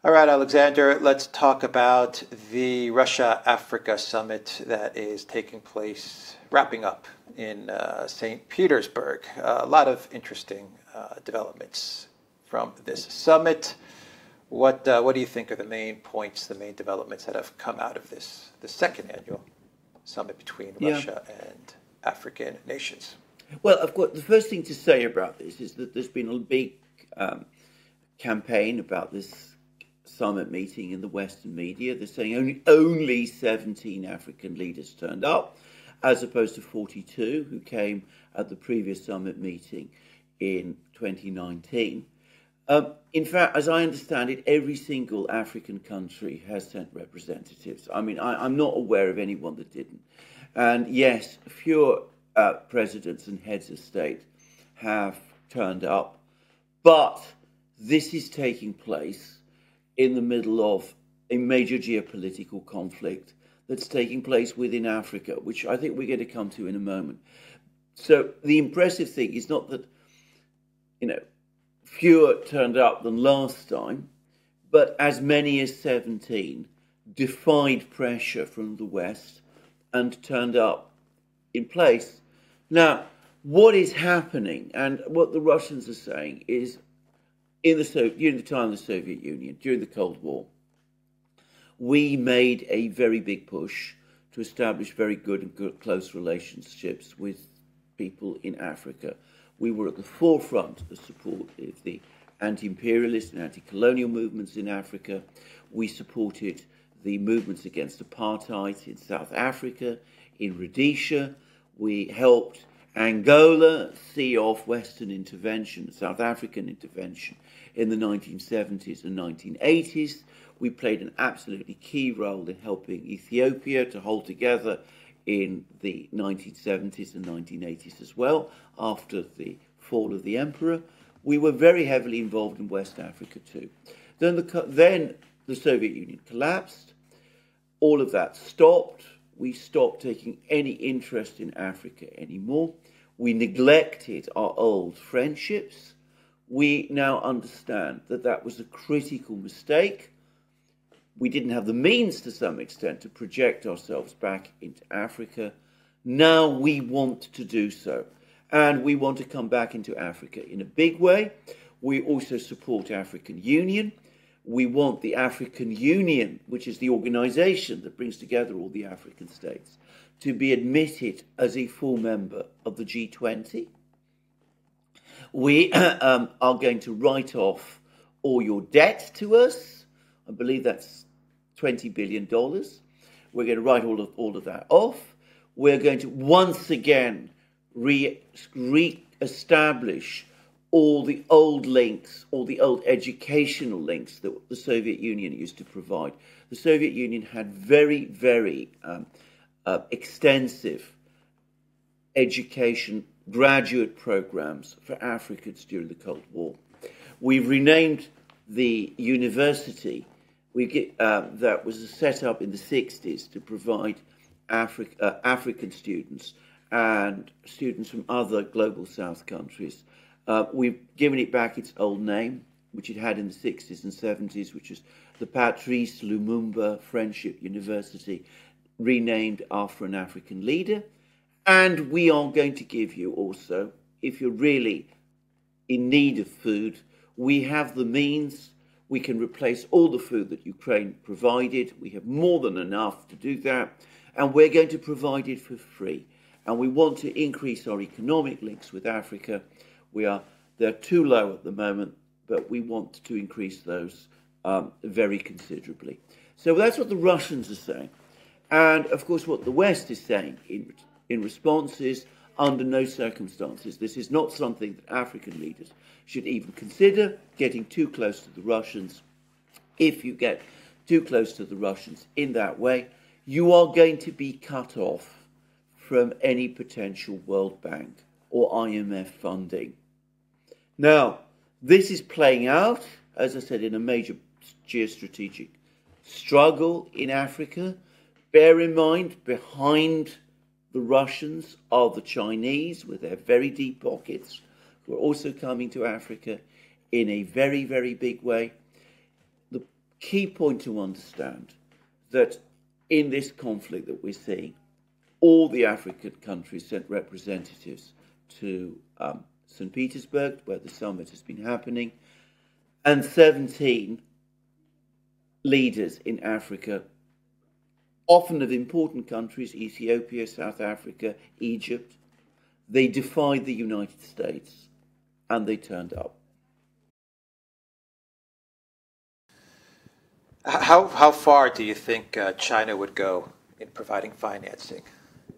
All right, Alexander, let's talk about the Russia-Africa Summit that is taking place, wrapping up in St. Petersburg. A lot of interesting developments from this summit. What do you think are the main points, the main developments that have come out of this, the second annual summit between Russia and African nations? Well, of course, the first thing to say about this is that there's been a big campaign about this summit meeting in the Western media. They're saying only 17 African leaders turned up, as opposed to 42 who came at the previous summit meeting in 2019. In fact, as I understand it, every single African country has sent representatives. I mean, I'm not aware of anyone that didn't. And yes, fewer presidents and heads of state have turned up, but this is taking place in the middle of a major geopolitical conflict that's taking place within Africa, which I think we're going to come to in a moment. So the impressive thing is not that, fewer turned up than last time, but as many as 17 defied pressure from the West and turned up in place. Now, what is happening and what the Russians are saying is during the time of the Soviet Union, during the Cold War, we made a very big push to establish very good and close relationships with people in Africa. We were at the forefront of support of the anti-imperialist and anti-colonial movements in Africa. We supported the movements against apartheid in South Africa, in Rhodesia. We helped Angola see off Western intervention, South African intervention in the 1970s and 1980s. We played an absolutely key role in helping Ethiopia to hold together in the 1970s and 1980s as well, after the fall of the emperor. We were very heavily involved in West Africa too. Then the Soviet Union collapsed. All of that stopped. We stopped taking any interest in Africa anymore. We neglected our old friendships. We now understand that that was a critical mistake. We didn't have the means to some extent to project ourselves back into Africa. Now we want to do so. And we want to come back into Africa in a big way. We also support African Union. We want the African Union, which is the organization that brings together all the African states, to be admitted as a full member of the G20. We are going to write off all your debt to us. I believe that's $20 billion. We're going to write all of that off. We're going to once again re-establish all the old links, all the old educational links that the Soviet Union used to provide. The Soviet Union had very, very extensive education graduate programs for Africans during the Cold War. We've renamed the university that was set up in the 60s to provide African students and students from other global South countries. We've given it back its old name, which it had in the 60s and 70s, which is the Patrice Lumumba Friendship University, renamed after an African leader. And we are going to give you also, if you're really in need of food, we have the means. We can replace all the food that Ukraine provided. We have more than enough to do that. And we're going to provide it for free. And we want to increase our economic links with Africa. They're too low at the moment, but we want to increase those very considerably. So that's what the Russians are saying. And of course, what the West is saying in response is, under no circumstances, this is not something that African leaders should even consider, getting too close to the Russians. If you get too close to the Russians in that way, you are going to be cut off from any potential World Bank or IMF funding. Now, this is playing out, as I said, in a major geostrategic struggle in Africa. Bear in mind, behind the Russians are the Chinese with their very deep pockets, who are also coming to Africa in a very, very big way. The key point to understand that in this conflict that we're seeing, all the African countries sent representatives to St. Petersburg, where the summit has been happening, and 17 leaders in Africa, often of important countries, Ethiopia, South Africa, Egypt, they defied the United States and they turned up. How far do you think China would go in providing financing,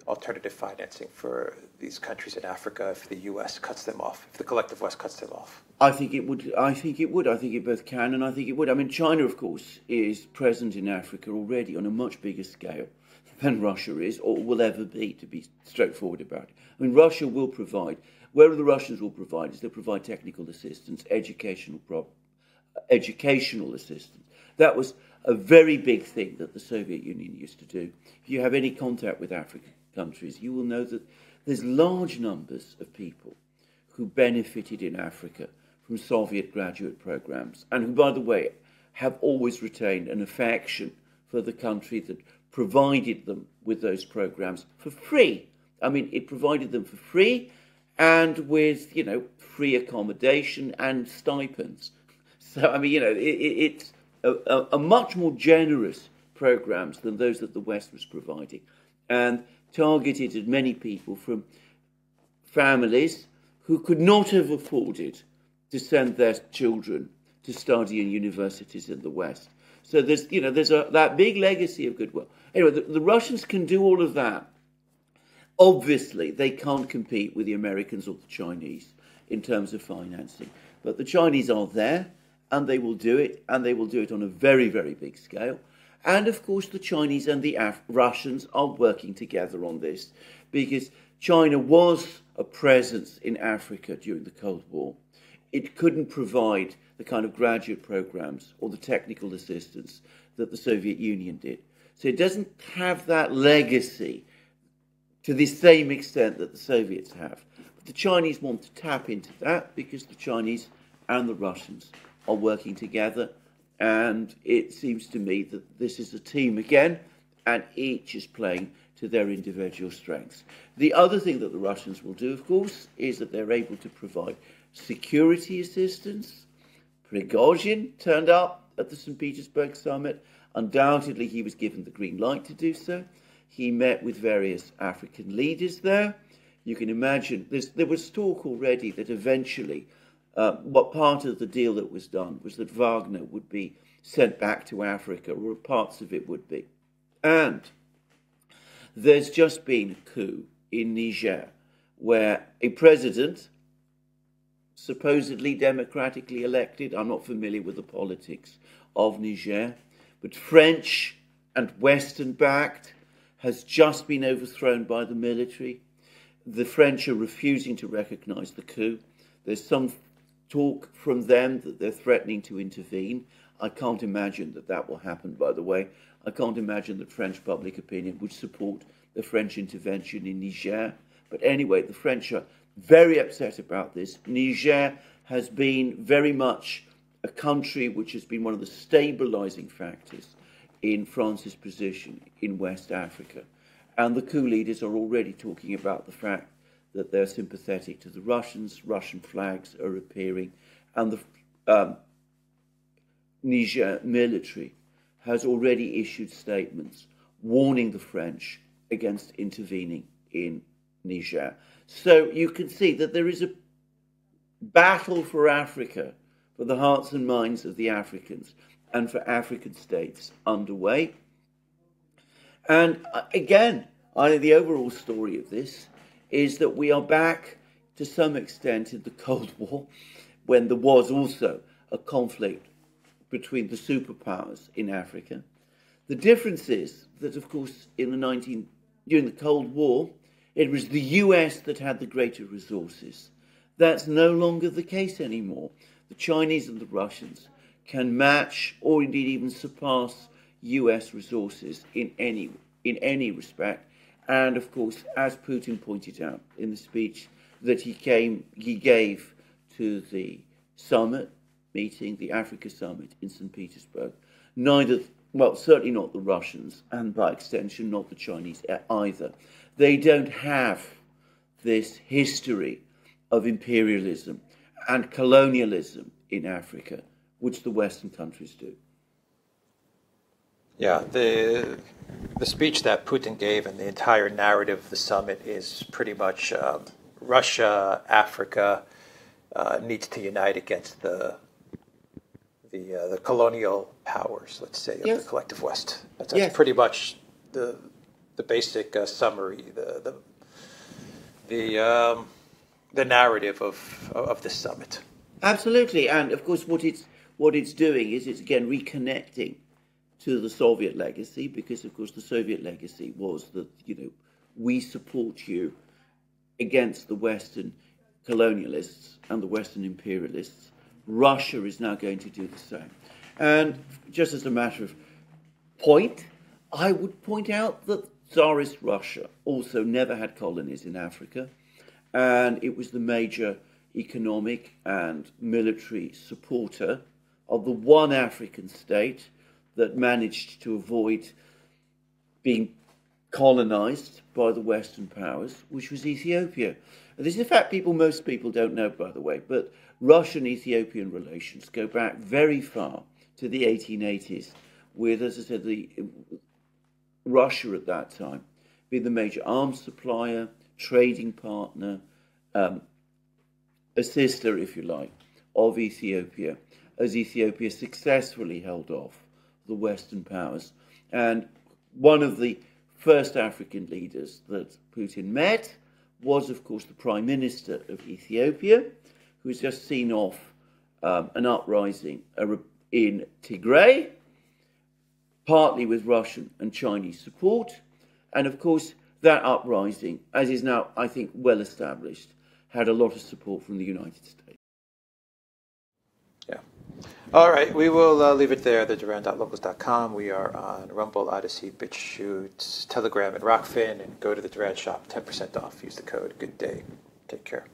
alternative financing for these countries in Africa if the U.S. cuts them off, if the collective West cuts them off? I think it would. I think it both can and I think it would. I mean, China, of course, is present in Africa already on a much bigger scale than Russia is or will ever be, to be straightforward about it. I mean, Russia will provide, where the Russians will provide is they'll provide technical assistance, educational assistance. That was a very big thing that the Soviet Union used to do. If you have any contact with African countries, you will know that there's large numbers of people who benefited in Africa from Soviet graduate programs and who, by the way, have always retained an affection for the country that provided them with those programs for free. I mean, it provided them for free and with, free accommodation and stipends. So, I mean, it's a much more generous programs than those that the West was providing, and targeted at many people from families who could not have afforded to send their children to study in universities in the West. So there's that big legacy of goodwill. Anyway, the Russians can do all of that. Obviously, they can't compete with the Americans or the Chinese in terms of financing, but the Chinese are there. And they will do it, and they will do it on a very, very big scale. And of course, the Chinese and the Russians are working together on this because China was a presence in Africa during the Cold War. It couldn't provide the kind of graduate programs or the technical assistance that the Soviet Union did. So it doesn't have that legacy to the same extent that the Soviets have. But the Chinese want to tap into that because the Chinese and the Russians are working together, and it seems to me that this is a team again, and each is playing to their individual strengths. The other thing that the Russians will do, of course, is that they're able to provide security assistance. Prigozhin turned up at the St. Petersburg summit. Undoubtedly, he was given the green light to do so. He met with various African leaders there. You can imagine, there was talk already that eventually what part of the deal that was done was that Wagner would be sent back to Africa, or parts of it would be. And there's just been a coup in Niger, where a president, supposedly democratically elected, I'm not familiar with the politics of Niger, but French and Western backed, has just been overthrown by the military. The French are refusing to recognize the coup. There's some talk from them that they're threatening to intervene. I can't imagine that that will happen, by the way. I can't imagine that French public opinion would support the French intervention in Niger. But anyway, the French are very upset about this. Niger has been very much a country which has been one of the stabilizing factors in France's position in West Africa. And the coup leaders are already talking about the fact that they're sympathetic to the Russians. Russian flags are appearing, and the Niger military has already issued statements warning the French against intervening in Niger. So you can see that there is a battle for Africa, for the hearts and minds of the Africans, and for African states underway. And again, I think the overall story of this is that we are back to some extent in the Cold War, when there was also a conflict between the superpowers in Africa. The difference is that, of course, during the Cold War, it was the US that had the greater resources. That's no longer the case anymore. The Chinese and the Russians can match, or indeed even surpass, US resources in any respect. And of course, as Putin pointed out in the speech that he gave to the summit meeting, the Africa Summit in St. Petersburg, certainly not the Russians, and by extension not the Chinese either. They don't have this history of imperialism and colonialism in Africa, which the Western countries do. Yeah, the speech that Putin gave and the entire narrative of the summit is pretty much Russia, Africa needs to unite against the colonial powers, let's say, of the collective West. That's pretty much the basic summary, the narrative of this summit. Absolutely, and of course, what it's doing is it's again reconnecting to the Soviet legacy, because of course the Soviet legacy was that we support you against the Western colonialists and the Western imperialists. Russia is now going to do the same. And just as a matter of point, I would point out that Tsarist Russia also never had colonies in Africa, and it was the major economic and military supporter of the one African state that managed to avoid being colonized by the Western powers, which was Ethiopia. And this is a fact most people don't know, by the way, but Russian-Ethiopian relations go back very far to the 1880s, with, as I said, Russia at that time being the major arms supplier, trading partner, a sister, if you like, of Ethiopia, as Ethiopia successfully held off the Western powers. And one of the first African leaders that Putin met was, of course, the Prime Minister of Ethiopia, who has just seen off an uprising in Tigray, partly with Russian and Chinese support. And, of course, that uprising, as is now, I think, well established, had a lot of support from the United States. Yeah. All right, we will leave it there, theduran.locals.com. We are on Rumble, ODYSEE, BitChute, Telegram, and Rockfin. And go to the Duran shop, 10% off. Use the code. Good day. Take care.